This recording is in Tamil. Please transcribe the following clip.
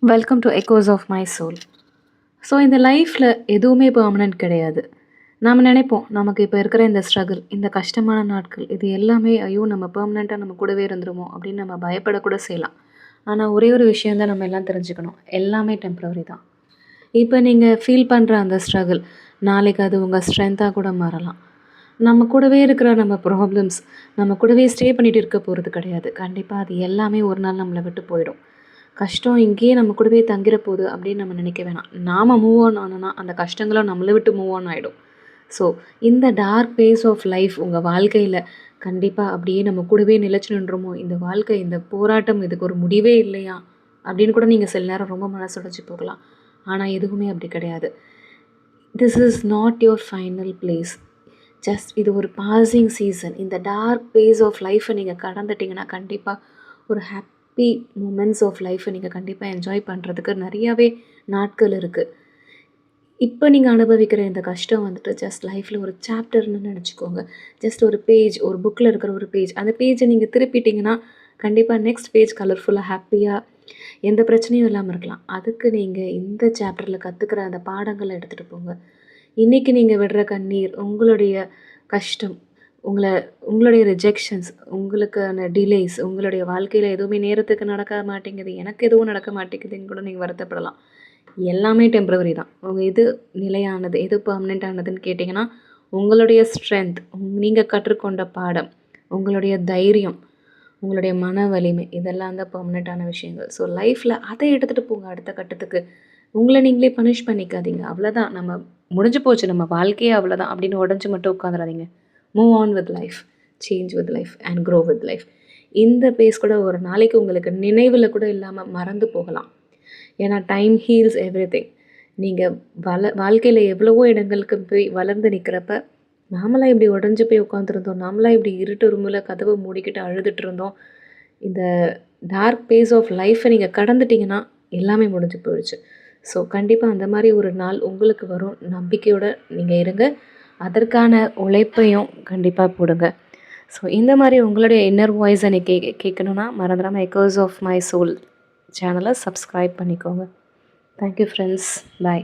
Welcome to echoes of my soul. So இந்த லைஃப்பில் எதுவுமே பெர்மனெண்ட் கிடையாது. நாம் நினைப்போம் நமக்கு இப்போ இருக்கிற இந்த ஸ்ட்ரகிள், இந்த கஷ்டமான நாட்கள், இது எல்லாமே ஐயோ நம்ம பெர்மனெண்ட்டாக நம்ம கூடவே இருந்துருமோ அப்படின்னு நம்ம பயப்படக்கூட செய்யலாம். ஆனால் ஒரே ஒரு விஷயந்தான் நம்ம எல்லாம் தெரிஞ்சுக்கணும், எல்லாமே டெம்ப்ரவரி தான். இப்போ நீங்கள் ஃபீல் பண்ணுற அந்த ஸ்ட்ரகிள் நாளைக்கு அது உங்கள் ஸ்ட்ரென்த்தாக கூட மாறலாம். நம்ம கூடவே இருக்கிற நம்ம ப்ராப்ளம்ஸ் நம்ம கூடவே ஸ்டே பண்ணிகிட்டு இருக்க போகிறது கிடையாது. கண்டிப்பாக அது எல்லாமே ஒரு நாள் நம்மளை விட்டு போயிடும். கஷ்டம் இங்கேயே நம்ம கூடவே தங்கிற போகுது அப்படின்னு நம்ம நினைக்க வேணாம். நாம் மூவ் ஆன் ஆனோன்னா அந்த கஷ்டங்களும் நம்மளை விட்டு மூவ் ஆன் ஆகிடும். ஸோ இந்த டார்க் பேஸ் ஆஃப் லைஃப் உங்கள் வாழ்க்கையில் கண்டிப்பாக அப்படியே நம்ம கூடவே நிலைச்சு நின்றோமோ, இந்த வாழ்க்கை, இந்த போராட்டம் இதுக்கு ஒரு முடிவே இல்லையா அப்படின்னு கூட நீங்கள் சில நேரம் ரொம்ப மனசுடைச்சு போகலாம். ஆனால் எதுவுமே அப்படி கிடையாது. This is not your final place. Just இது ஒரு பாசிங் சீசன். இந்த டார்க் பேஸ் ஆஃப் லைஃப்பை நீங்கள் கடந்துட்டிங்கன்னா கண்டிப்பாக ஒரு ஹாப்பி மூமெண்ட்ஸ் ஆஃப் லைஃப்பை நீங்கள் கண்டிப்பாக என்ஜாய் பண்ணுறதுக்கு நிறையாவே நாட்கள் இருக்குது. இப்போ நீங்கள் அனுபவிக்கிற இந்த கஷ்டம் வந்துட்டு ஜஸ்ட் லைஃப்பில் ஒரு சாப்டர்னு நினச்சிக்கோங்க. ஜஸ்ட் ஒரு பேஜ், ஒரு புக்கில் இருக்கிற ஒரு பேஜ். அந்த பேஜை நீங்கள் திருப்பிட்டிங்கன்னா கண்டிப்பாக நெக்ஸ்ட் பேஜ் கலர்ஃபுல்லாக ஹாப்பியாக எந்த பிரச்சனையும் இல்லாமல் இருக்கலாம். அதுக்கு நீங்கள் இந்த சாப்டரில் கற்றுக்கிற அந்த பாடங்களை எடுத்துகிட்டு போங்க. இன்றைக்கி நீங்கள் விடுற கண்ணீர், உங்களுடைய கஷ்டம், உங்களுடைய ரிஜெக்ஷன்ஸ், உங்களுக்கான டிலேஸ், உங்களுடைய வாழ்க்கையில் எதுவுமே நேரத்துக்கு நடக்க மாட்டேங்குது, எனக்கு எதுவும் நடக்க மாட்டேங்குதுன்னு கூட நீங்கள் வருத்தப்படலாம். எல்லாமே டெம்ப்ரவரி தான். உங்கள் எது நிலையானது, எது பர்மனெண்ட் ஆனதுன்னு கேட்டிங்கன்னா உங்களுடைய ஸ்ட்ரென்த், நீங்கள் கற்றுக்கொண்ட பாடம், உங்களுடைய தைரியம், உங்களுடைய மன வலிமை, இதெல்லாம் தான் பர்மனெண்ட்டான விஷயங்கள். ஸோ லைஃப்பில் அதை எடுத்துகிட்டு போங்க அடுத்த கட்டத்துக்கு. உங்களை நீங்களே பனிஷ் பண்ணிக்காதீங்க. அவ்வளோதான், நம்ம முடிஞ்சு போச்சு, நம்ம வாழ்க்கையே அவ்வளோதான் அப்படின்னு உடஞ்சி மட்டும் உட்காந்துடாதீங்க. Move on with life, change with life and grow with life. இந்த பேஸ் கூட ஒரு நாளைக்கு உங்களுக்கு நினைவில் கூட இல்லாமல் மறந்து போகலாம். ஏன்னா டைம் ஹீல்ஸ் எவ்ரி திங். நீங்கள் வாழ்க்கையில் எவ்வளவோ இடங்களுக்கு போய் வளர்ந்து நிற்கிறப்ப நாமளாக இப்படி உடஞ்சி போய் உட்காந்துருந்தோம், நாமளாக இப்படி இருட்டு ரூமில் கதவை மூடிக்கிட்டு அழுதுட்டு இருந்தோம். இந்த டார்க் பேஸ் ஆஃப் லைஃப்பை நீங்கள் கடந்துட்டிங்கன்னா எல்லாமே முடிஞ்சு போயிடுச்சு. ஸோ கண்டிப்பாக அந்த மாதிரி ஒரு நாள் உங்களுக்கு வரும். நம்பிக்கையோடு நீங்கள் இருங்க. அதற்கான உழைப்பையும் கண்டிப்பாக போடுங்க. ஸோ இந்த மாதிரி உங்களுடைய இன்னர் வாய்ஸை நீங்கள் கேட்கணுன்னா மறந்துடாமல் எக்கோஸ் ஆஃப் மை சோல் சேனலை சப்ஸ்கிரைப் பண்ணிக்கோங்க. Thank you friends. பாய்.